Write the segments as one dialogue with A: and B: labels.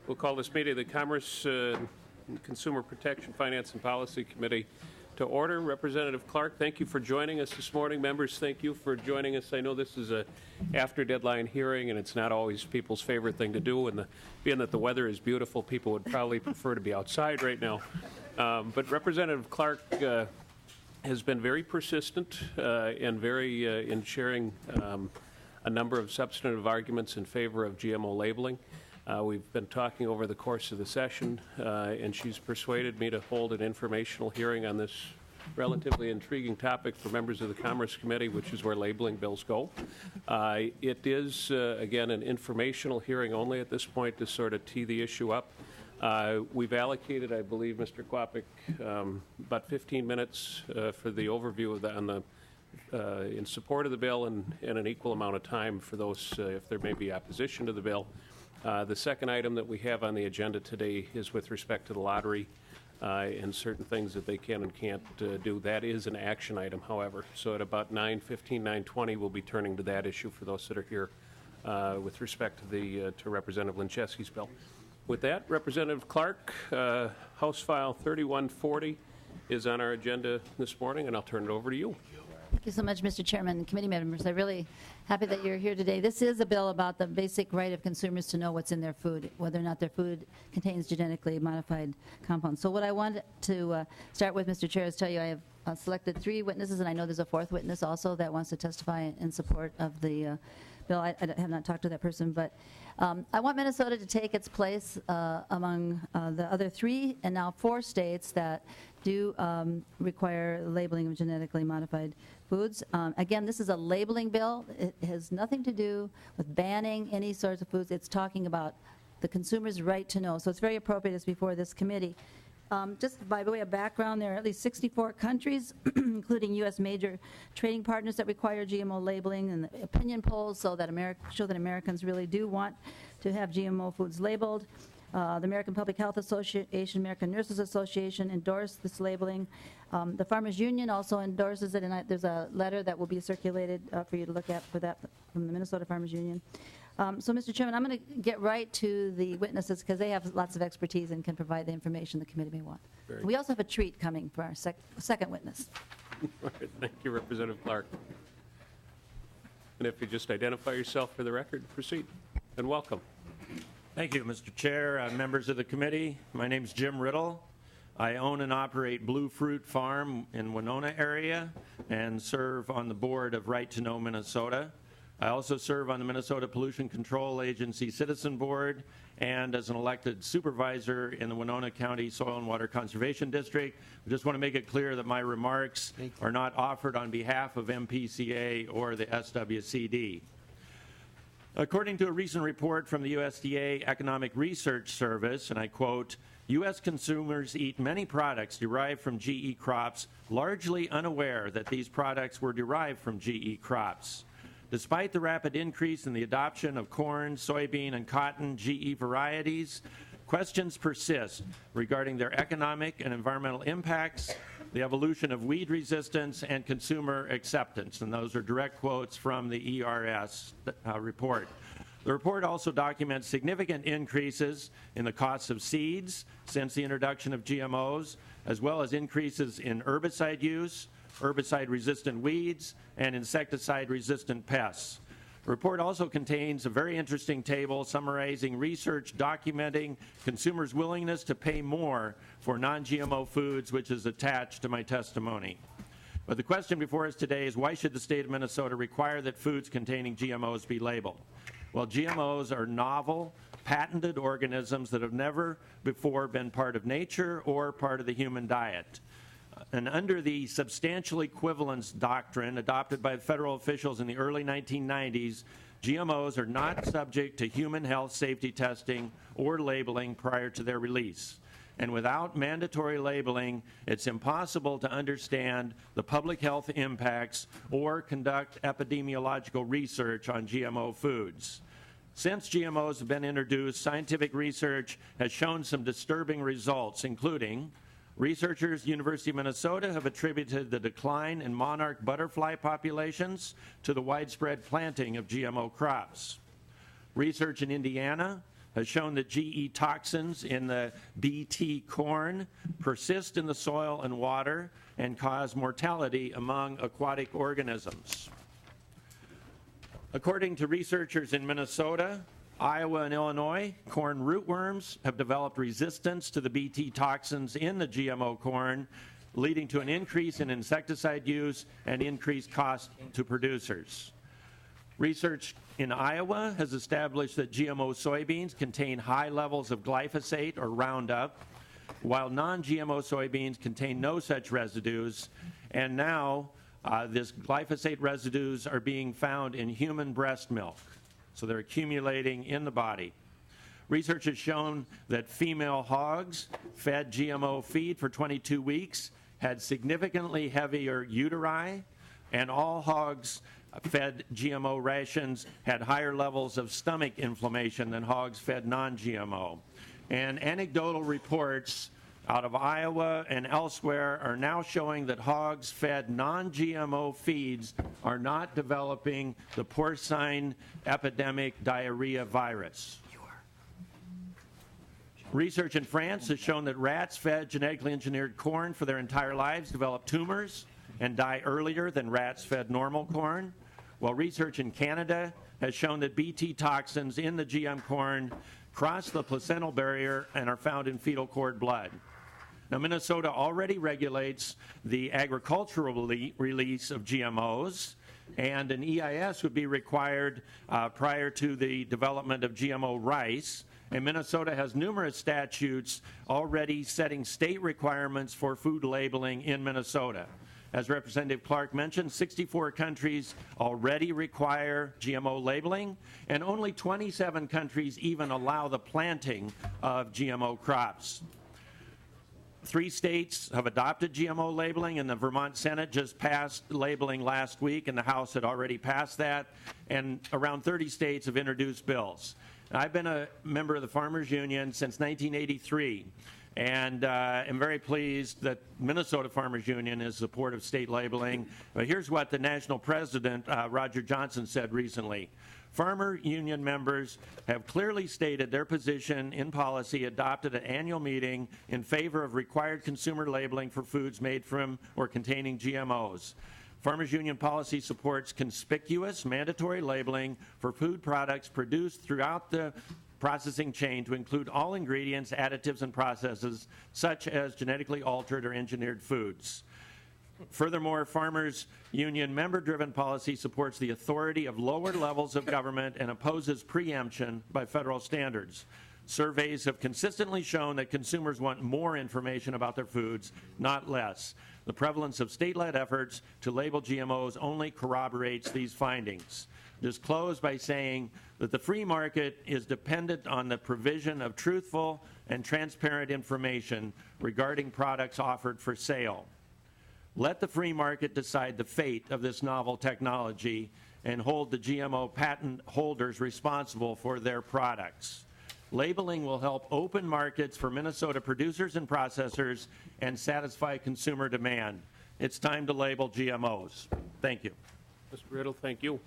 A: We'll call this meeting of the Commerce, Consumer Protection, Finance and Policy Committee to order. Representative Clark, thank you for joining us this morning. Members, thank you for joining us. I know this is a after deadline hearing, and it's not always people's favorite thing to do. And being that the weather is beautiful, people would probably prefer to be outside right now. But Representative Clark has been very persistent and very in sharing a number of substantive arguments in favor of GMO labeling. We've been talking over the course of the session, and she's persuaded me to hold an informational hearing on this relatively intriguing topic for members of the Commerce Committee, which is where labeling bills go. It is, again, an informational hearing only at this point to sort of tee the issue up. We've allocated, I believe, Mr. Kwapik, about 15 minutes for the overview of in support of the bill and an equal amount of time for those if there may be opposition to the bill. The second item that we have on the agenda today is with respect to the lottery and certain things that they can and can't do. That is an action item, however. So at about 9:15, 9:20, we'll be turning to that issue for those that are here with respect to to Representative Lincheski's bill. With that, Representative Clark, House File 3140 is on our agenda this morning, and I'll turn it over to you.
B: Thank you so much, Mr. Chairman and committee members. I'm really happy that you're here today. This is a bill about the basic right of consumers to know what's in their food, whether or not their food contains genetically modified compounds. So what I want to start with, Mr. Chair, is tell you I have selected 3 witnesses, and I know there's a 4th witness also that wants to testify in support of the bill. I have not talked to that person, but I want Minnesota to take its place among the other 3 and now 4 states that do require labeling of genetically modified foods. Again, this is a labeling bill. It has nothing to do with banning any sorts of foods. It's talking about the consumer's right to know. So it's very appropriate it's before this committee. Just by way of background, there are at least 64 countries, including U.S. major trading partners that require GMO labeling, and the opinion polls show that Americans really do want to have GMO foods labeled. The American Public Health Association, American Nurses Association endorse this labeling. The Farmers Union also endorses it, and there's a letter that will be circulated for you to look at for that from the Minnesota Farmers Union. So, Mr. Chairman, I'm going to get right to the witnesses because they have lots of expertise and can provide the information the committee may want. We also have a treat coming for our second witness.
A: All right, thank you, Representative Clark. And if you just identify yourself for the record, proceed. And welcome.
C: Thank you, Mr. Chair, members of the committee. My name is Jim Riddle. I own and operate Blue Fruit Farm in Winona area and serve on the board of Right to Know Minnesota. I also serve on the Minnesota Pollution Control Agency Citizen Board and as an elected supervisor in the Winona County Soil and Water Conservation District. I just want to make it clear that my remarks are not offered on behalf of MPCA or the SWCD. According to a recent report from the USDA Economic Research Service, and I quote, U.S. consumers eat many products derived from GE crops, largely unaware that these products were derived from GE crops. Despite the rapid increase in the adoption of corn, soybean, and cotton GE varieties, questions persist regarding their economic and environmental impacts, the evolution of weed resistance, and consumer acceptance. And those are direct quotes from the ERS report. The report also documents significant increases in the costs of seeds since the introduction of GMOs, as well as increases in herbicide use, herbicide-resistant weeds, and insecticide-resistant pests. The report also contains a very interesting table summarizing research documenting consumers' willingness to pay more for non-GMO foods, which is attached to my testimony. But the question before us today is, why should the state of Minnesota require that foods containing GMOs be labeled? Well, GMOs are novel, patented organisms that have never before been part of nature or part of the human diet. And under the substantial equivalence doctrine adopted by federal officials in the early 1990s, GMOs are not subject to human health safety testing or labeling prior to their release. And without mandatory labeling, it's impossible to understand the public health impacts or conduct epidemiological research on GMO foods. Since GMOs have been introduced, scientific research has shown some disturbing results, including researchers at University of Minnesota have attributed the decline in monarch butterfly populations to the widespread planting of GMO crops. Research in Indiana has shown that GE toxins in the BT corn persist in the soil and water and cause mortality among aquatic organisms. According to researchers in Minnesota, Iowa, and Illinois, corn rootworms have developed resistance to the BT toxins in the GMO corn, leading to an increase in insecticide use and increased cost to producers. Research in Iowa has established that GMO soybeans contain high levels of glyphosate or Roundup, while non-GMO soybeans contain no such residues, and now this glyphosate residues are being found in human breast milk, so they're accumulating in the body. Research has shown that female hogs fed GMO feed for 22 weeks had significantly heavier uteri, and all hogs fed GMO rations had higher levels of stomach inflammation than hogs fed non-GMO. And anecdotal reports out of Iowa and elsewhere are now showing that hogs fed non-GMO feeds are not developing the porcine epidemic diarrhea virus. Research in France has shown that rats fed genetically engineered corn for their entire lives develop tumors and die earlier than rats fed normal corn, while research in Canada has shown that BT toxins in the GM corn cross the placental barrier and are found in fetal cord blood. Now, Minnesota already regulates the agricultural release of GMOs, and an EIS would be required prior to the development of GMO rice. And Minnesota has numerous statutes already setting state requirements for food labeling in Minnesota. As Representative Clark mentioned, 64 countries already require GMO labeling, and only 27 countries even allow the planting of GMO crops. 3 states have adopted GMO labeling, and the Vermont Senate just passed labeling last week, and the House had already passed that, and around 30 states have introduced bills. I've been a member of the Farmers Union since 1983, and am very pleased that Minnesota Farmers Union is supportive of state labeling. But here's what the national president, Roger Johnson, said recently. Farmer Union members have clearly stated their position in policy adopted at annual meeting in favor of required consumer labeling for foods made from or containing GMOs. Farmers Union policy supports conspicuous mandatory labeling for food products produced throughout the processing chain to include all ingredients, additives, and processes such as genetically altered or engineered foods. Furthermore, Farmers Union member-driven policy supports the authority of lower levels of government and opposes preemption by federal standards. Surveys have consistently shown that consumers want more information about their foods, not less. The prevalence of state-led efforts to label GMOs only corroborates these findings. Just close by saying that the free market is dependent on the provision of truthful and transparent information regarding products offered for sale. Let the free market decide the fate of this novel technology and hold the GMO patent holders responsible for their products. Labeling will help open markets for Minnesota producers and processors and satisfy consumer demand. It's time to label GMOs. Thank you.
A: Mr. Riddle, thank you.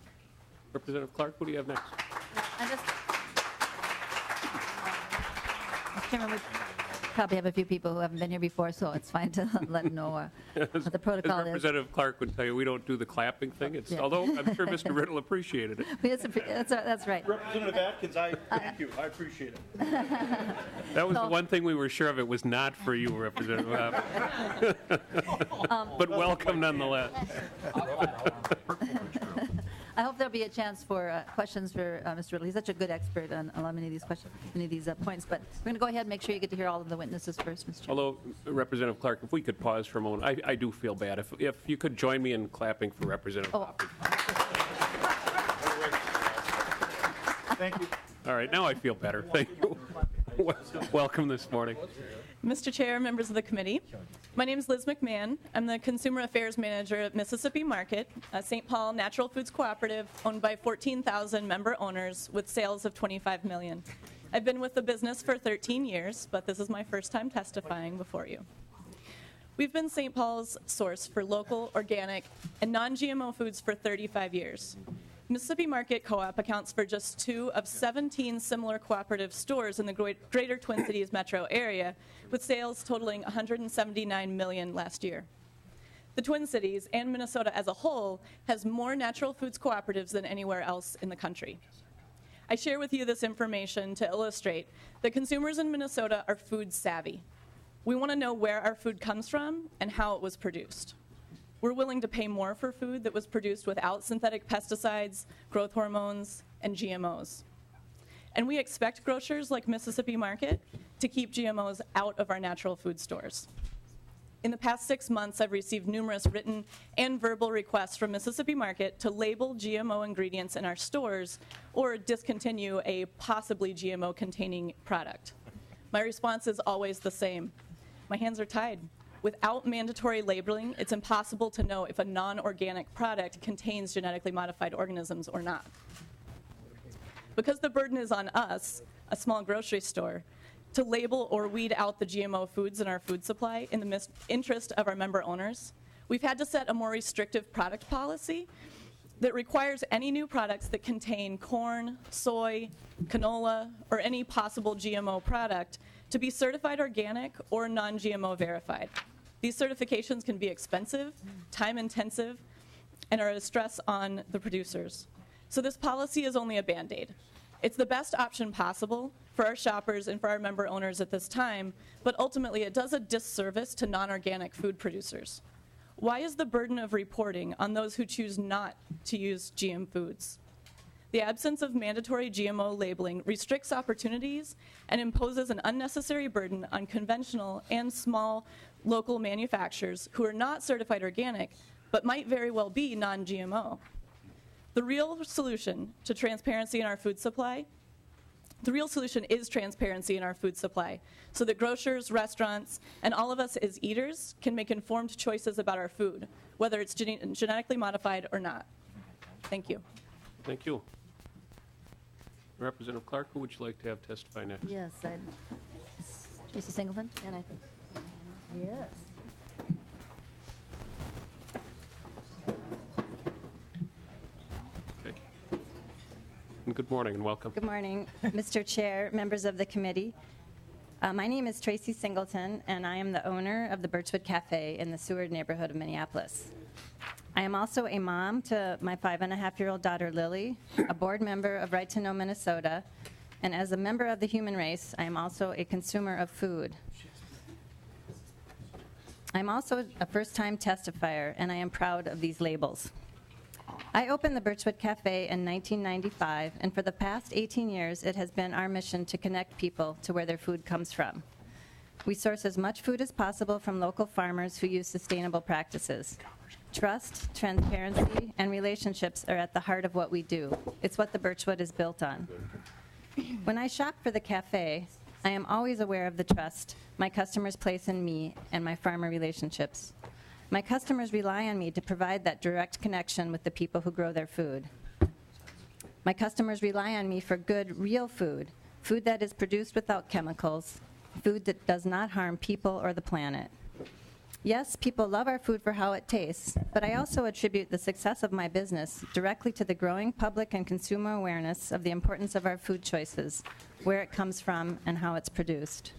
A: Representative Clark, what do you have next?
B: Mr. Chairman, we probably have a few people who haven't been here before, so it's fine to let them know what the protocol
A: As
B: is.
A: Representative Clark would tell you, we don't do the clapping thing.
B: Yeah.
A: Although I'm sure Mr. Riddle appreciated it.
B: That's right.
D: Representative Atkins, thank you. I appreciate it.
A: That was the one thing we were sure of. It was not for you, Representative Atkins. But welcome nonetheless.
B: I hope there'll be a chance for questions for Mr. Riddle. He's such a good expert on a lot of many of these questions, many of these points. But we're going to go ahead and make sure you get to hear all of the witnesses first, Mr. Chairman.
A: Although, Representative Clark, if we could pause for a moment, I do feel bad. If you could join me in clapping for Representative Hoppers.
D: Thank you.
A: All right, now I feel better. Thank you. Welcome this morning.
E: Mr. Chair, members of the committee, my name is Liz McMahon. I'm the Consumer Affairs Manager at Mississippi Market, a St. Paul Natural Foods Cooperative owned by 14,000 member owners with sales of $25 million. I've been with the business for 13 years, but this is my first time testifying before you. We've been St. Paul's source for local, organic, and non-GMO foods for 35 years. Mississippi Market Co-op accounts for just 2 of 17 similar cooperative stores in the greater Twin Cities metro area, with sales totaling $179 million last year. The Twin Cities and Minnesota as a whole has more natural foods cooperatives than anywhere else in the country. I share with you this information to illustrate that consumers in Minnesota are food savvy. We want to know where our food comes from and how it was produced. We're willing to pay more for food that was produced without synthetic pesticides, growth hormones, and GMOs. And we expect grocers like Mississippi Market to keep GMOs out of our natural food stores. In the past 6 months, I've received numerous written and verbal requests from Mississippi Market to label GMO ingredients in our stores or discontinue a possibly GMO-containing product. My response is always the same. My hands are tied. Without mandatory labeling, it's impossible to know if a non-organic product contains genetically modified organisms or not. Because the burden is on us, a small grocery store, to label or weed out the GMO foods in our food supply in the interest of our member owners, we've had to set a more restrictive product policy that requires any new products that contain corn, soy, canola, or any possible GMO product to be certified organic or non-GMO verified. These certifications can be expensive, time-intensive, and are a stress on the producers. So this policy is only a Band-Aid. It's the best option possible for our shoppers and for our member owners at this time, but ultimately it does a disservice to non-organic food producers. Why is the burden of reporting on those who choose not to use GM foods? The absence of mandatory GMO labeling restricts opportunities and imposes an unnecessary burden on conventional and small local manufacturers who are not certified organic, but might very well be non-GMO. The real solution to transparency in our food supply, the real solution is transparency in our food supply, so that grocers, restaurants, and all of us as eaters can make informed choices about our food, whether it's genetically modified or not. Thank you.
A: Thank you. Representative Clark, who would you like to have testify next?
B: Yes, Tracy Singleton, and yes.
A: Okay. And good morning and welcome.
F: Good morning, Mr. Chair, members of the committee. My name is Tracy Singleton, and I am the owner of the Birchwood Cafe in the Seward neighborhood of Minneapolis. I am also a mom to my 5.5-year-old daughter, Lily, a board member of Right to Know Minnesota, and as a member of the human race, I am also a consumer of food. I'm also a first-time testifier, and I am proud of these labels. I opened the Birchwood Cafe in 1995, and for the past 18 years, it has been our mission to connect people to where their food comes from. We source as much food as possible from local farmers who use sustainable practices. Trust, transparency, and relationships are at the heart of what we do. It's what the Birchwood is built on. When I shop for the cafe, I am always aware of the trust my customers place in me and my farmer relationships. My customers rely on me to provide that direct connection with the people who grow their food. My customers rely on me for good, real food, food that is produced without chemicals, food that does not harm people or the planet. Yes, people love our food for how it tastes, but I also attribute the success of my business directly to the growing public and consumer awareness of the importance of our food choices, where it comes from, and how it's produced.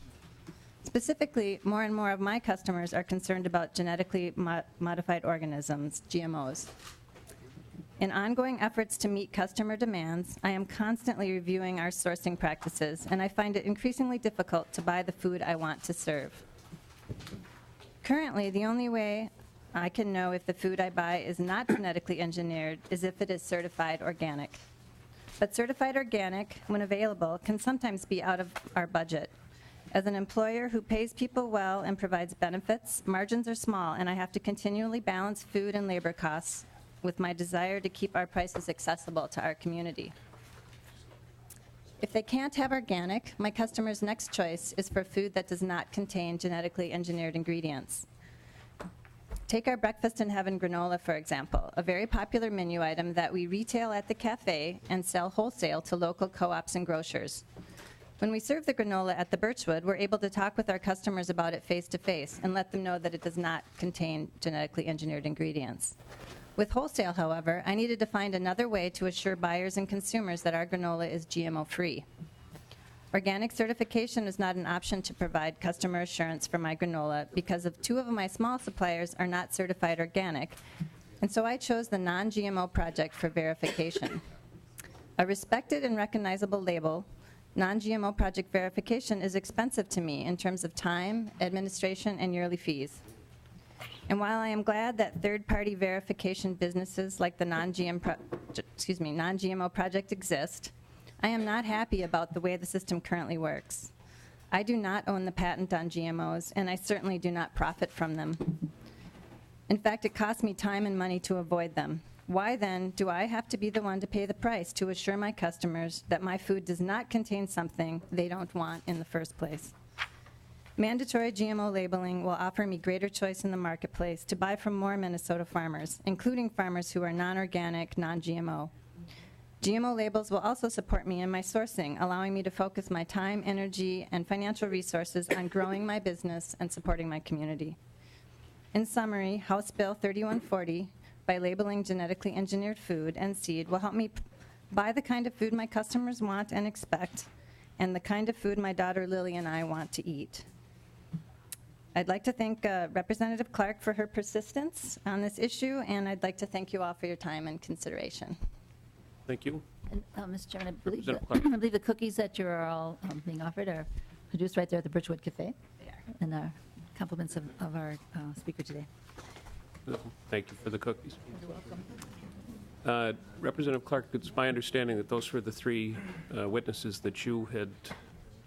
F: Specifically, more and more of my customers are concerned about genetically modified organisms, GMOs. In ongoing efforts to meet customer demands, I am constantly reviewing our sourcing practices, and I find it increasingly difficult to buy the food I want to serve. Currently, the only way I can know if the food I buy is not genetically engineered is if it is certified organic. But certified organic, when available, can sometimes be out of our budget. As an employer who pays people well and provides benefits, margins are small, and I have to continually balance food and labor costs with my desire to keep our prices accessible to our community. If they can't have organic, my customer's next choice is for food that does not contain genetically engineered ingredients. Take our Breakfast in Heaven granola, for example, a very popular menu item that we retail at the cafe and sell wholesale to local co-ops and grocers. When we serve the granola at the Birchwood, we're able to talk with our customers about it face to face and let them know that it does not contain genetically engineered ingredients. With wholesale, however, I needed to find another way to assure buyers and consumers that our granola is GMO-free. Organic certification is not an option to provide customer assurance for my granola because of 2 of my small suppliers are not certified organic, and so I chose the non-GMO project for verification. A respected and recognizable label, non-GMO project verification is expensive to me in terms of time, administration, and yearly fees. And while I am glad that third-party verification businesses like the non-GMO project exist, I am not happy about the way the system currently works. I do not own the patent on GMOs, and I certainly do not profit from them. In fact, it costs me time and money to avoid them. Why then do I have to be the one to pay the price to assure my customers that my food does not contain something they don't want in the first place? Mandatory GMO labeling will offer me greater choice in the marketplace to buy from more Minnesota farmers, including farmers who are non-organic, non-GMO. GMO labels will also support me in my sourcing, allowing me to focus my time, energy, and financial resources on growing my business and supporting my community. In summary, House Bill 3140, by labeling genetically engineered food and seed, will help me buy the kind of food my customers want and expect, and the kind of food my daughter Lily and I want to eat. I'd like to thank Representative Clark for her persistence on this issue, and I'd like to thank you all for your time and consideration.
A: Thank you.
B: And, Mr. Chairman, I believe,
A: Representative Clark.
B: I believe the cookies that you're all being offered are produced right there at the Birchwood Cafe. They are. And compliments of our speaker today.
A: Thank you for the cookies.
B: You're welcome.
A: Representative Clark, it's my understanding that those were the 3 witnesses that you had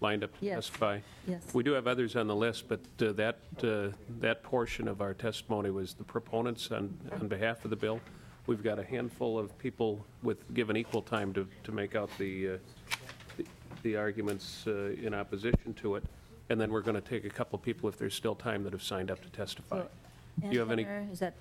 A: lined up to
B: Yes.
A: testify.
B: Yes.
A: We do have others on the list, but that portion of our testimony was the proponents on behalf of the bill. We've got a handful of people given equal time to make out the arguments in opposition to it, and then we're going to take a couple people, if there's still time, that have signed up to testify.
B: So, Ann
A: Do you have any?
B: Tenner, is that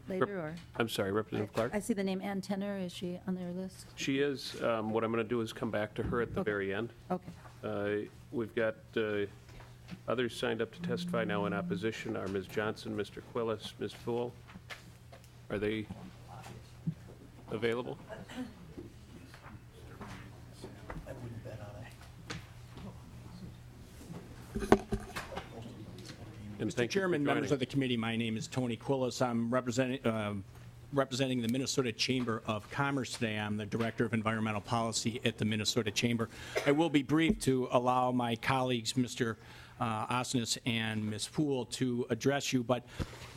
B: later, or?
A: I'm sorry, Representative Clark?
B: I see the name Ann Tenner. Is she on their list?
A: She is. What I'm going to do is come back to her at the very end.
B: Okay.
A: We've got others signed up to testify now in opposition are Ms. Johnson, Mr. Quillis, Ms. Fool. Are they available?
G: Mr. Chairman, members of the committee, my name is Tony Quillis. I'm representing the Minnesota Chamber of Commerce today. I'm the Director of Environmental Policy at the Minnesota Chamber. I will be brief to allow my colleagues, Mr. Osnes and Ms. Poole, to address you, but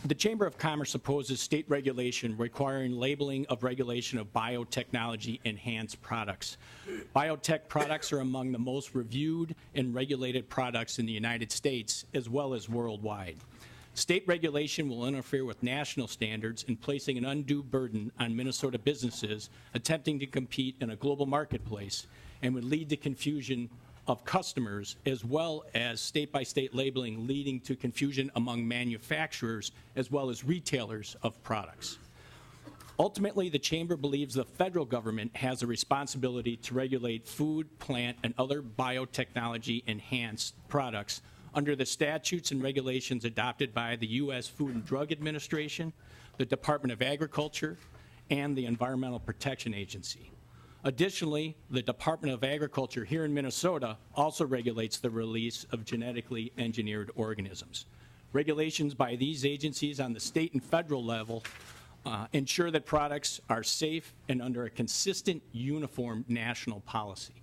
G: the Chamber of Commerce opposes state regulation requiring labeling of regulation of biotechnology enhanced products. Biotech products are among the most reviewed and regulated products in the United States as well as worldwide. State regulation will interfere with national standards in placing an undue burden on Minnesota businesses attempting to compete in a global marketplace and would lead to confusion of customers as well as state-by-state labeling leading to confusion among manufacturers as well as retailers of products. Ultimately, the Chamber believes the federal government has a responsibility to regulate food, plant, and other biotechnology-enhanced products under the statutes and regulations adopted by the U.S. Food and Drug Administration, the Department of Agriculture, and the Environmental Protection Agency. Additionally, the Department of Agriculture here in Minnesota also regulates the release of genetically engineered organisms. Regulations by these agencies on the state and federal level ensure that products are safe and under a consistent, uniform national policy.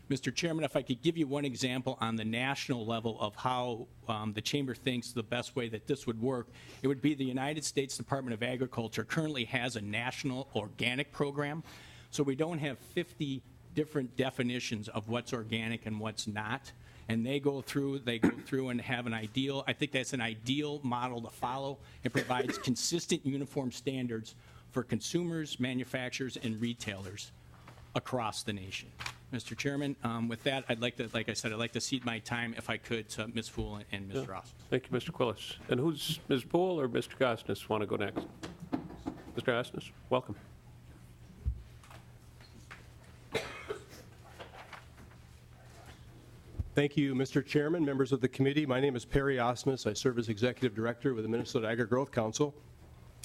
G: Mr. Chairman, if I could give you one example on the national level of how the Chamber thinks the best way that this would work, it would be the United States Department of Agriculture currently has a national organic program. So we don't have 50 different definitions of what's organic and what's not. And they go through and have an ideal, I think that's an ideal model to follow. It provides consistent, uniform standards for consumers, manufacturers, and retailers across the nation. Mr. Chairman, with that, I'd like to, like I said, I'd like to cede my time, if I could, to Ms. Fool and Mr. Ross.
A: Thank you, Mr. Quillis. And who's Ms. Poole or Mr. Osnes want to go next? Mr. Osnes, welcome.
H: Thank you, Mr. Chairman, members of the committee. My name is Perry Osnes. I serve as Executive Director with the Minnesota Agri-Growth Council.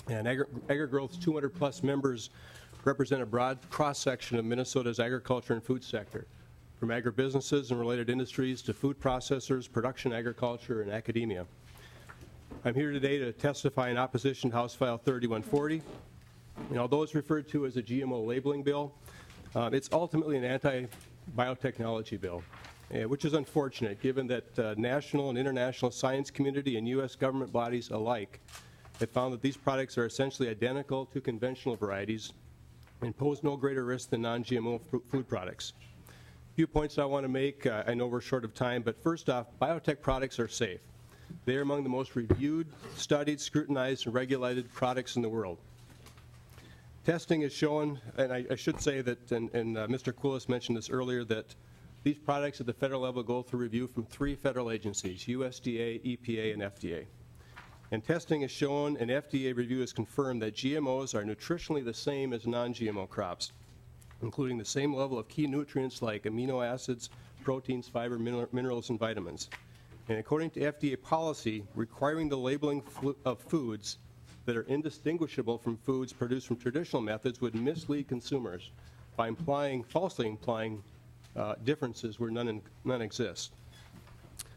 H: And AgriGrowth's 200-plus members represent a broad cross-section of Minnesota's agriculture and food sector, from agribusinesses and related industries to food processors, production agriculture, and academia. I'm here today to testify in opposition to House File 3140. And although it's referred to as a GMO labeling bill, it's ultimately an anti-biotechnology bill, which is unfortunate given that national and international science community and U.S. government bodies alike have found that these products are essentially identical to conventional varieties and pose no greater risk than non-GMO food products. A few points I want to make. I know we're short of time, but first off, biotech products are safe. They are among the most reviewed, studied, scrutinized, and regulated products in the world. Testing has shown, and I should say that, and Mr. Quillis mentioned this earlier, that these products at the federal level go through review from 3 federal agencies, USDA, EPA, and FDA. And testing has shown, and FDA review has confirmed, that GMOs are nutritionally the same as non-GMO crops, including the same level of key nutrients like amino acids, proteins, fiber, minerals, and vitamins. And according to FDA policy, requiring the labeling of foods that are indistinguishable from foods produced from traditional methods would mislead consumers by falsely implying differences where none exist.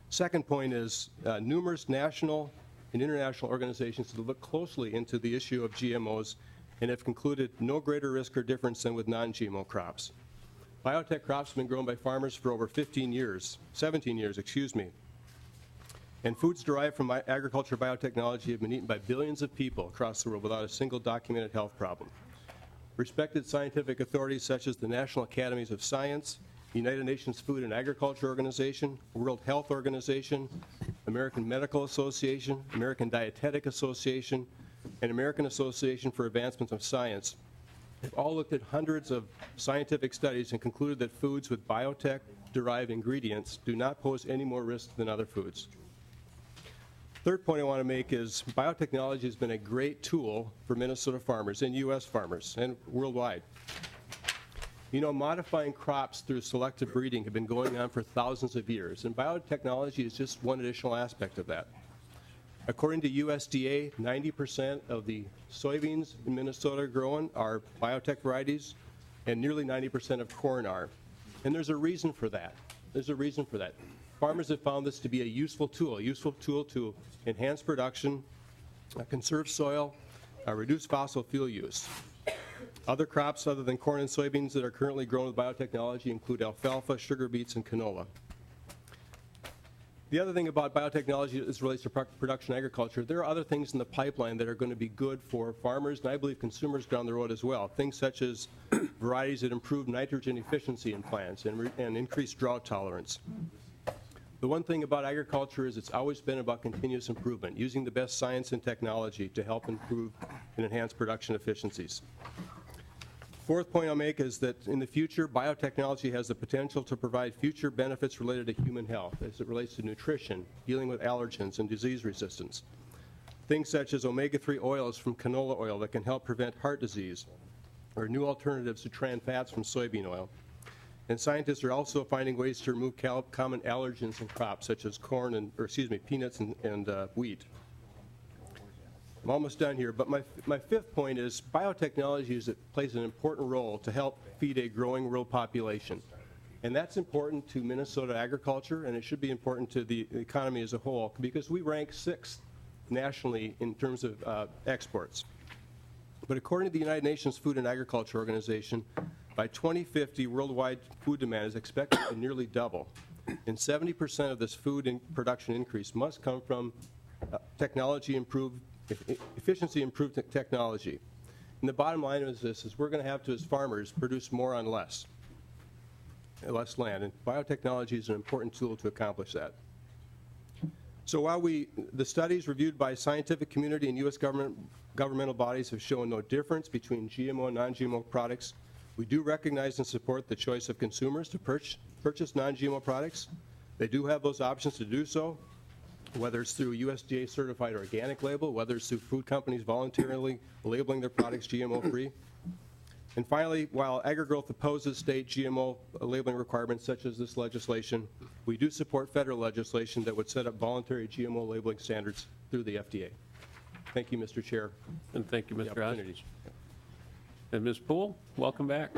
H: Second point is numerous national and international organizations have looked closely into the issue of GMOs and have concluded no greater risk or difference than with non-GMO crops. Biotech crops have been grown by farmers for over 17 years, and foods derived from agriculture biotechnology have been eaten by billions of people across the world without a single documented health problem. Respected scientific authorities such as the National Academies of Science, United Nations Food and Agriculture Organization, World Health Organization, American Medical Association, American Dietetic Association, and American Association for Advancement of Science have all looked at hundreds of scientific studies and concluded that foods with biotech-derived ingredients do not pose any more risk than other foods. Third point I want to make is biotechnology has been a great tool for Minnesota farmers and U.S. farmers and worldwide. You know, modifying crops through selective breeding have been going on for thousands of years, and biotechnology is just one additional aspect of that. According to USDA, 90% of the soybeans in Minnesota grown are biotech varieties, and nearly 90% of corn are. And there's a reason for that. Farmers have found this to be a useful tool to enhance production, conserve soil, reduce fossil fuel use. Other crops other than corn and soybeans that are currently grown with biotechnology include alfalfa, sugar beets, and canola. The other thing about biotechnology as it relates to production agriculture, there are other things in the pipeline that are going to be good for farmers, and I believe consumers down the road as well. Things such as varieties that improve nitrogen efficiency in plants and increase drought tolerance. The one thing about agriculture is it's always been about continuous improvement, using the best science and technology to help improve and enhance production efficiencies. Fourth point I'll make is that in the future, biotechnology has the potential to provide future benefits related to human health as it relates to nutrition, dealing with allergens and disease resistance. Things such as omega-3 oils from canola oil that can help prevent heart disease, or new alternatives to trans fats from soybean oil. And scientists are also finding ways to remove common allergens in crops such as peanuts and wheat. I'm almost done here, but my fifth point is biotechnology plays an important role to help feed a growing world population. And that's important to Minnesota agriculture, and it should be important to the economy as a whole, because we rank 6th nationally in terms of exports. But according to the United Nations Food and Agriculture Organization, by 2050, worldwide food demand is expected to nearly double. And 70% of this food production increase must come from efficiency improved technology. And the bottom line is this, is we're going to have to, as farmers, produce more on less land. And biotechnology is an important tool to accomplish that. So while the studies reviewed by scientific community and U.S. governmental bodies have shown no difference between GMO and non-GMO products, we do recognize and support the choice of consumers to purchase non-GMO products. They do have those options to do so, whether it's through a USDA certified organic label, whether it's through food companies voluntarily labeling their products GMO-free. And finally, while AgriGrowth opposes state GMO labeling requirements such as this legislation, we do support federal legislation that would set up voluntary GMO labeling standards through the FDA. Thank you, Mr. Chair.
A: And thank you,
H: for the
A: Mr. Oz.
H: opportunity.
A: And Ms. Poole, welcome back.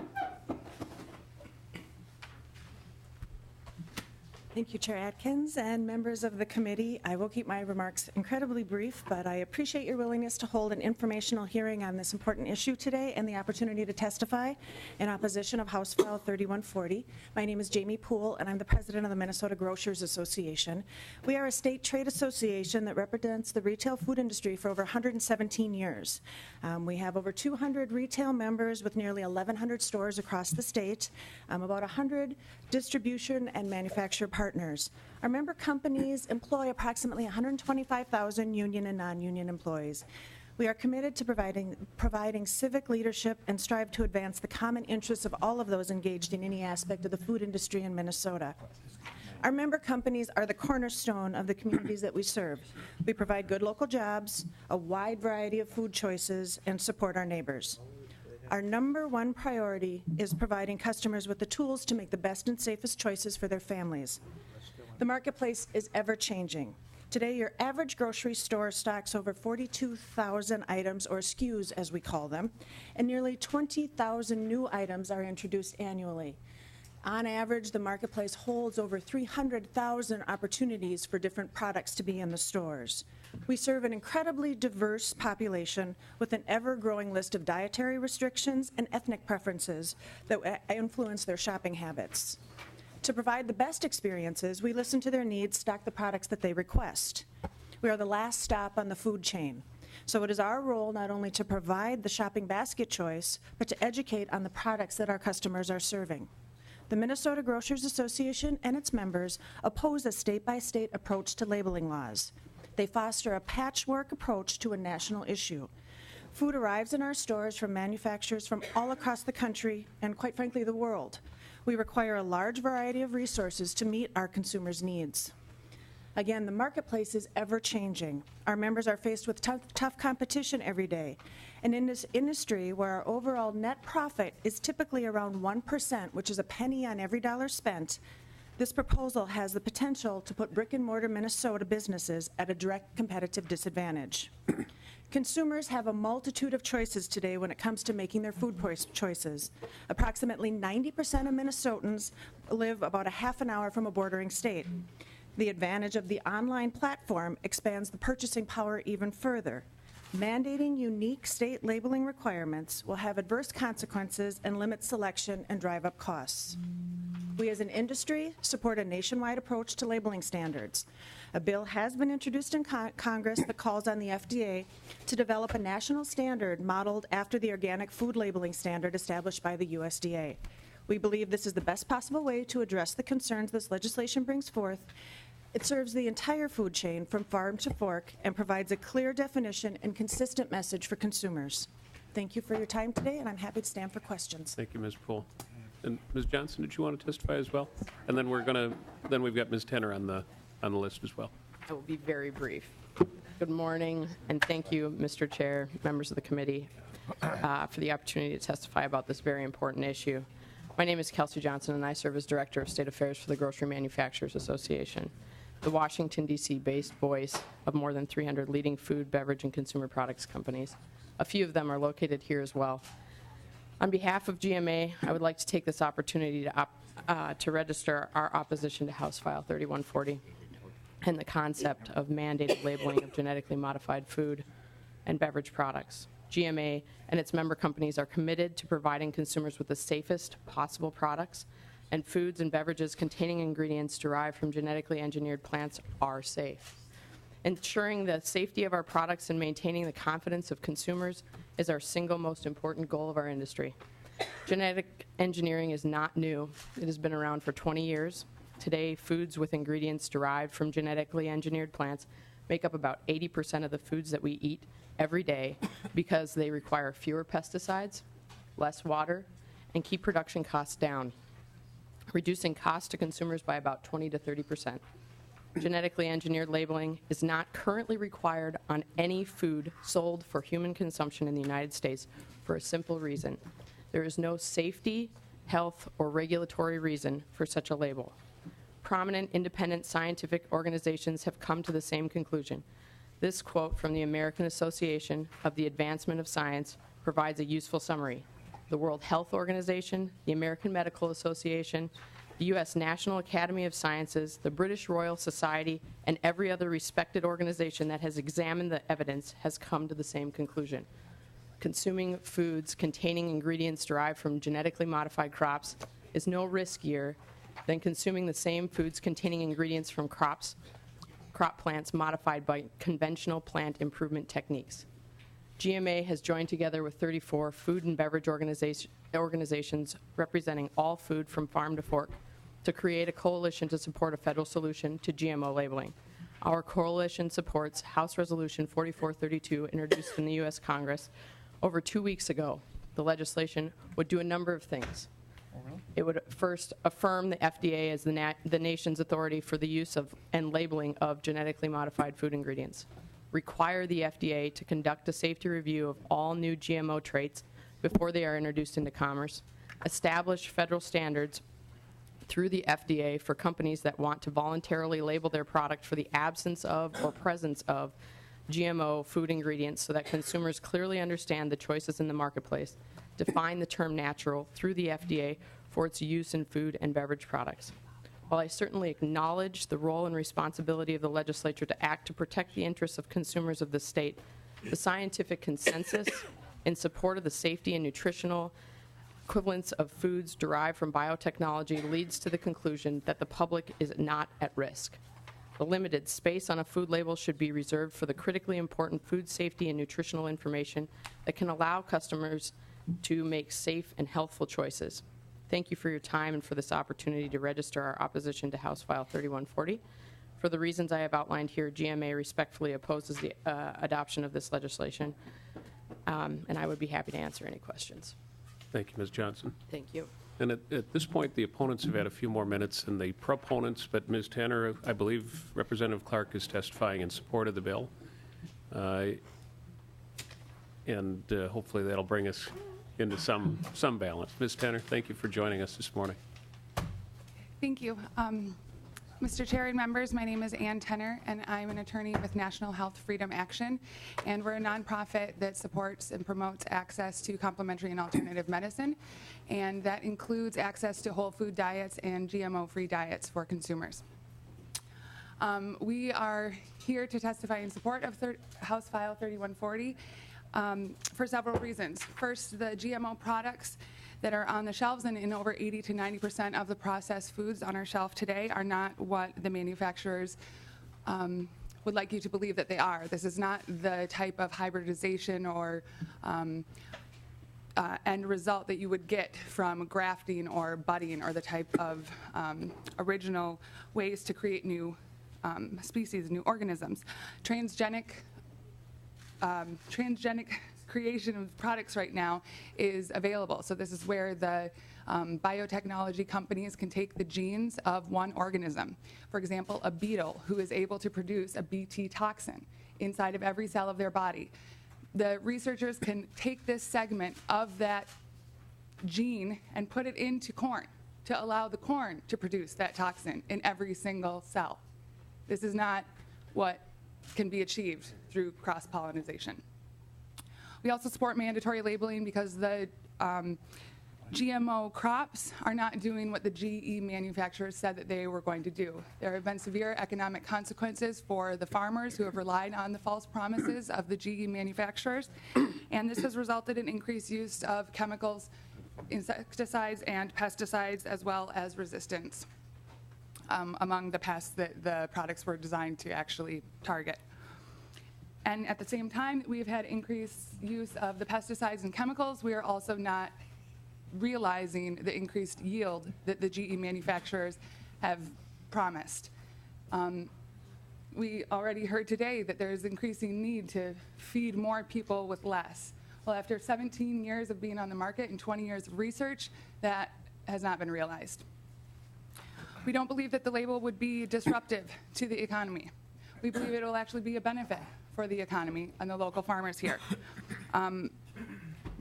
I: Thank you, Chair Atkins and members of the committee. I will keep my remarks incredibly brief, but I appreciate your willingness to hold an informational hearing on this important issue today and the opportunity to testify in opposition of House File 3140. My name is Jamie Poole, and I'm the president of the Minnesota Grocers Association. We are a state trade association that represents the retail food industry for over 117 years. We have over 200 retail members with nearly 1,100 stores across the state, about 100 distribution and manufacturer partners. Our member companies employ approximately 125,000 union and non-union employees. We are committed to providing civic leadership and strive to advance the common interests of all of those engaged in any aspect of the food industry in Minnesota. Our member companies are the cornerstone of the communities that we serve. We provide good local jobs, a wide variety of food choices, and support our neighbors. Our number one priority is providing customers with the tools to make the best and safest choices for their families. The marketplace is ever-changing. Today, your average grocery store stocks over 42,000 items, or SKUs as we call them, and nearly 20,000 new items are introduced annually. On average, the marketplace holds over 300,000 opportunities for different products to be in the stores. We serve an incredibly diverse population with an ever-growing list of dietary restrictions and ethnic preferences that influence their shopping habits. To provide the best experiences, we listen to their needs, stock the products that they request. We are the last stop on the food chain. So it is our role not only to provide the shopping basket choice, but to educate on the products that our customers are serving. The Minnesota Grocers Association and its members oppose a state-by-state approach to labeling laws. They foster a patchwork approach to a national issue. Food arrives in our stores from manufacturers from all across the country and, quite frankly, the world. We require a large variety of resources to meet our consumers' needs. Again, the marketplace is ever-changing. Our members are faced with tough competition every day. And in this industry where our overall net profit is typically around 1%, which is a penny on every dollar spent, this proposal has the potential to put brick-and-mortar Minnesota businesses at a direct competitive disadvantage. Consumers have a multitude of choices today when it comes to making their food choices. Approximately 90% of Minnesotans live about a half an hour from a bordering state. The advantage of the online platform expands the purchasing power even further. Mandating unique state labeling requirements will have adverse consequences and limit selection and drive up costs. We as an industry support a nationwide approach to labeling standards. A bill has been introduced in Congress that calls on the FDA to develop a national standard modeled after the organic food labeling standard established by the USDA. We believe this is the best possible way to address the concerns this legislation brings forth. It serves the entire food chain from farm to fork and provides a clear definition and consistent message for consumers. Thank you for your time today, and I'm happy to stand for questions.
A: Thank you, Ms. Poole. And Ms. Johnson, did you want to testify as well? And then we've got Ms. Tenner on the list as well.
J: I will be very brief. Good morning, and thank you, Mr. Chair, members of the committee, for the opportunity to testify about this very important issue. My name is Kelsey Johnson, and I serve as Director of State Affairs for the Grocery Manufacturers Association, the Washington, D.C.-based voice of more than 300 leading food, beverage, and consumer products companies. A few of them are located here as well. On behalf of GMA, I would like to take this opportunity to register our opposition to House File 3140 and the concept of mandated labeling of genetically modified food and beverage products. GMA and its member companies are committed to providing consumers with the safest possible products, and foods and beverages containing ingredients derived from genetically engineered plants are safe. Ensuring the safety of our products and maintaining the confidence of consumers is our single most important goal of our industry. Genetic engineering is not new. It has been around for 20 years. Today, foods with ingredients derived from genetically engineered plants make up about 80% of the foods that we eat every day because they require fewer pesticides, less water, and keep production costs down, reducing costs to consumers by about 20 to 30%. Genetically engineered labeling is not currently required on any food sold for human consumption in the United States for a simple reason. There is no safety, health, or regulatory reason for such a label. Prominent independent scientific organizations have come to the same conclusion. This quote from the American Association of the Advancement of Science provides a useful summary. The World Health Organization, the American Medical Association, the U.S. National Academy of Sciences, the British Royal Society, and every other respected organization that has examined the evidence has come to the same conclusion. Consuming foods containing ingredients derived from genetically modified crops is no riskier than consuming the same foods containing ingredients from crop plants modified by conventional plant improvement techniques. GMA has joined together with 34 food and beverage organizations representing all food from farm to fork to create a coalition to support a federal solution to GMO labeling. Our coalition supports House Resolution 4432 introduced in the U.S. Congress over 2 weeks ago. The legislation would do a number of things. It would first affirm the FDA as the nation's authority for the use of and labeling of genetically modified food ingredients, require the FDA to conduct a safety review of all new GMO traits before they are introduced into commerce, establish federal standards through the FDA for companies that want to voluntarily label their product for the absence of or presence of GMO food ingredients so that consumers clearly understand the choices in the marketplace, define the term natural through the FDA for its use in food and beverage products. While I certainly acknowledge the role and responsibility of the legislature to act to protect the interests of consumers of the state, the scientific consensus in support of the safety and nutritional equivalence of foods derived from biotechnology leads to the conclusion that the public is not at risk. The limited space on a food label should be reserved for the critically important food safety and nutritional information that can allow customers to make safe and healthful choices. Thank you for your time and for this opportunity to register our opposition to House File 3140. For the reasons I have outlined here, GMA respectfully opposes the adoption of this legislation, and I would be happy to answer any questions.
A: Thank you, Ms. Johnson.
J: Thank you.
A: And at this point, the opponents have had a few more minutes than the proponents, but Ms. Tanner, I believe Representative Clark is testifying in support of the bill. And hopefully that'll bring us into some balance. Ms. Tanner, thank you for joining us this morning.
K: Thank you. Mr. Chair and members, my name is Ann Tenner, and I'm an attorney with National Health Freedom Action, and we're a nonprofit that supports and promotes access to complementary and alternative medicine, and that includes access to whole food diets and GMO-free diets for consumers. We are here to testify in support of House File 3140 for several reasons. First, the GMO products that are on the shelves and in over 80 to 90% of the processed foods on our shelf today are not what the manufacturers would like you to believe that they are. This is not the type of hybridization or end result that you would get from grafting or budding or the type of original ways to create new species, new organisms. Transgenic creation of products right now is available. So this is where the biotechnology companies can take the genes of one organism. For example, a beetle who is able to produce a Bt toxin inside of every cell of their body. The researchers can take this segment of that gene and put it into corn to allow the corn to produce that toxin in every single cell. This is not what can be achieved through cross-pollination. We also support mandatory labeling because the GMO crops are not doing what the GE manufacturers said that they were going to do. There have been severe economic consequences for the farmers who have relied on the false promises of the GE manufacturers, and this has resulted in increased use of chemicals, insecticides, and pesticides, as well as resistance among the pests that the products were designed to actually target. And at the same time, we've had increased use of the pesticides and chemicals. We are also not realizing the increased yield that the GE manufacturers have promised. We already heard today that there is increasing need to feed more people with less. Well, after 17 years of being on the market and 20 years of research, that has not been realized. We don't believe that the label would be disruptive to the economy. We believe it will actually be a benefit for the economy and the local farmers here.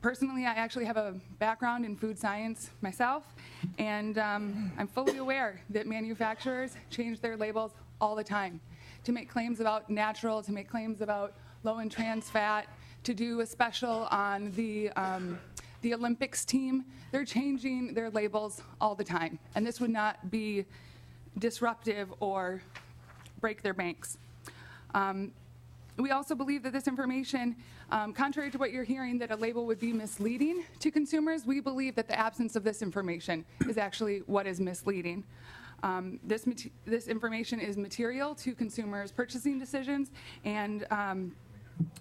K: Personally, I actually have a background in food science myself, and I'm fully aware that manufacturers change their labels all the time to make claims about natural, to make claims about low in trans fat, to do a special on the Olympics team. They're changing their labels all the time, and this would not be disruptive or break their banks. We also believe that this information, contrary to what you're hearing, that a label would be misleading to consumers, we believe that the absence of this information is actually what is misleading. This information is material to consumers' purchasing decisions, and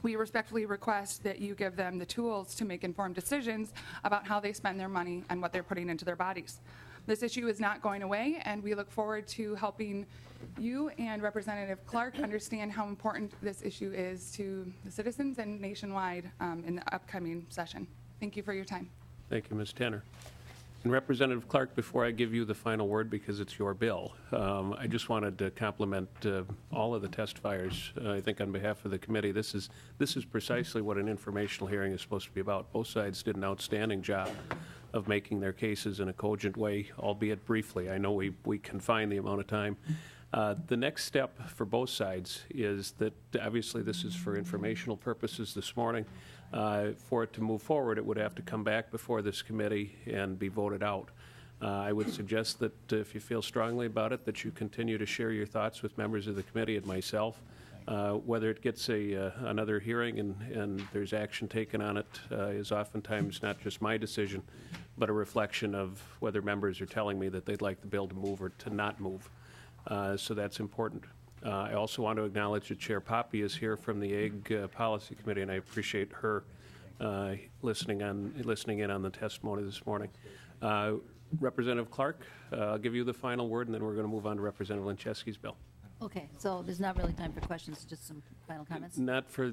K: we respectfully request that you give them the tools to make informed decisions about how they spend their money and what they're putting into their bodies. This issue is not going away, and we look forward to helping you and Representative Clark understand how important this issue is to the citizens and nationwide in the upcoming session. Thank you for your time.
A: Thank you, Ms. Tanner. And Representative Clark, before I give you the final word, because it's your bill, I just wanted to compliment all of the testifiers. I think on behalf of the committee, this is precisely what an informational hearing is supposed to be about. Both sides did an outstanding job of making their cases in a cogent way, albeit briefly. I know we confine the amount of time. The next step for both sides is that obviously this is for informational purposes this morning. For it to move forward, it would have to come back before this committee and be voted out. I would suggest that if you feel strongly about it, that you continue to share your thoughts with members of the committee and myself. Whether it gets another hearing and there's action taken on it is oftentimes not just my decision, but a reflection of whether members are telling me that they'd like the bill to move or to not move. So that's important. I also want to acknowledge that Chair Poppy is here from the Ag Policy Committee, and I appreciate her listening in on the testimony this morning. Representative Clark, I'll give you the final word, and then we're going to move on to Representative Linczewski's bill.
B: Okay, so there's not really time for questions, just some final comments?
A: Not for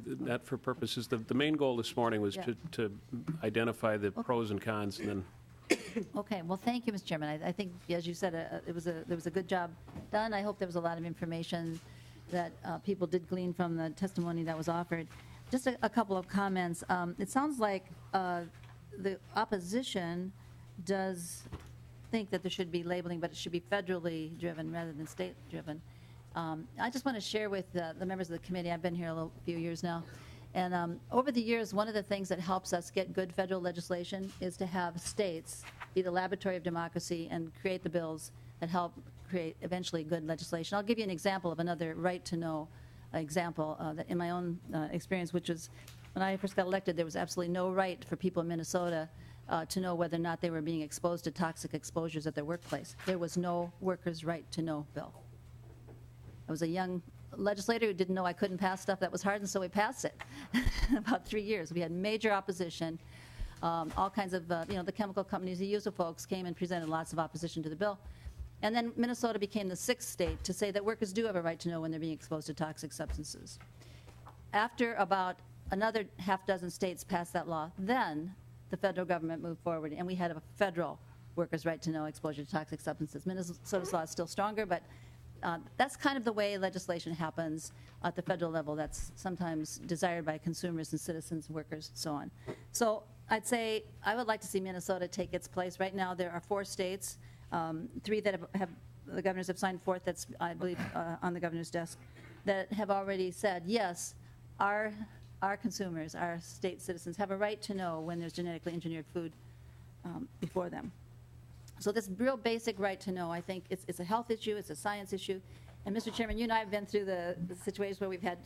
A: purposes. The main goal this morning was to identify the pros and cons, and then.
B: Okay, well, thank you, Mr. Chairman. I think, as you said, there was a good job done. I hope there was a lot of information that people did glean from the testimony that was offered. Just a couple of comments. It sounds like the opposition does think that there should be labeling, but it should be federally driven rather than state driven. I just want to share with the members of the committee, I've been here a few years now, and over the years, one of the things that helps us get good federal legislation is to have states be the laboratory of democracy and create the bills that help create eventually good legislation. I'll give you an example of another right-to-know example that in my own experience, which was when I first got elected, there was absolutely no right for people in Minnesota to know whether or not they were being exposed to toxic exposures at their workplace. There was no workers' right to know bill. I was a young legislator who didn't know I couldn't pass stuff that was hard, and so we passed it. About 3 years. We had major opposition. All kinds of, the chemical companies, the user folks came and presented lots of opposition to the bill. And then Minnesota became the 6th state to say that workers do have a right to know when they're being exposed to toxic substances. After about another half dozen states passed that law, then the federal government moved forward, and we had a federal workers' right to know exposure to toxic substances. Minnesota's law is still stronger, but that's kind of the way legislation happens at the federal level. That's sometimes desired by consumers and citizens, workers, and so on. So I'd say I would like to see Minnesota take its place. Right now there are 4 states, 3 that have the governors have signed 4th, that's, I believe, on the governor's desk, that have already said, yes, our consumers, our state citizens have a right to know when there's genetically engineered food before them. So this real basic right to know, I think it's a health issue, it's a science issue. And Mr. Chairman, you and I have been through the situations where we've had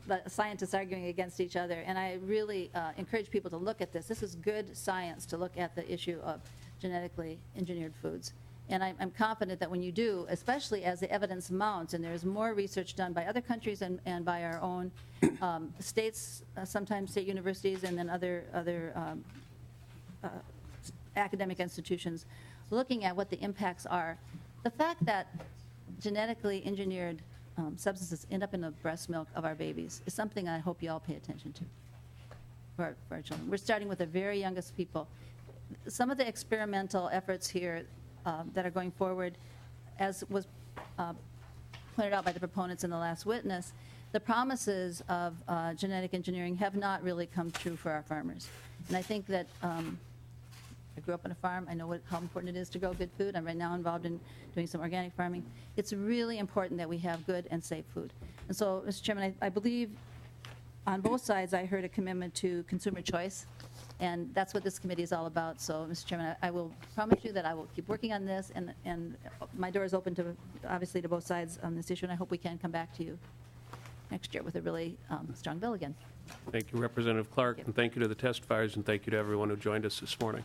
B: the scientists arguing against each other, and I really encourage people to look at this. This is good science to look at the issue of genetically engineered foods. And I'm confident that when you do, especially as the evidence mounts, and there's more research done by other countries and by our own states, sometimes state universities, and then other academic institutions, looking at what the impacts are. The fact that genetically engineered substances end up in the breast milk of our babies is something I hope you all pay attention to for our children. We're starting with the very youngest people. Some of the experimental efforts here that are going forward, as was pointed out by the proponents in the last witness, the promises of genetic engineering have not really come true for our farmers. And I think that I grew up on a farm. I know how important it is to grow good food. I'm right now involved in doing some organic farming. It's really important that we have good and safe food. And so, Mr. Chairman, I believe on both sides I heard a commitment to consumer choice, and that's what this committee is all about. So, Mr. Chairman, I will promise you that I will keep working on this, and my door is open to, obviously, to both sides on this issue, and I hope we can come back to you next year with a really strong bill again.
A: Thank you, Representative Clark, and thank you to the testifiers, and thank you to everyone who joined us this morning.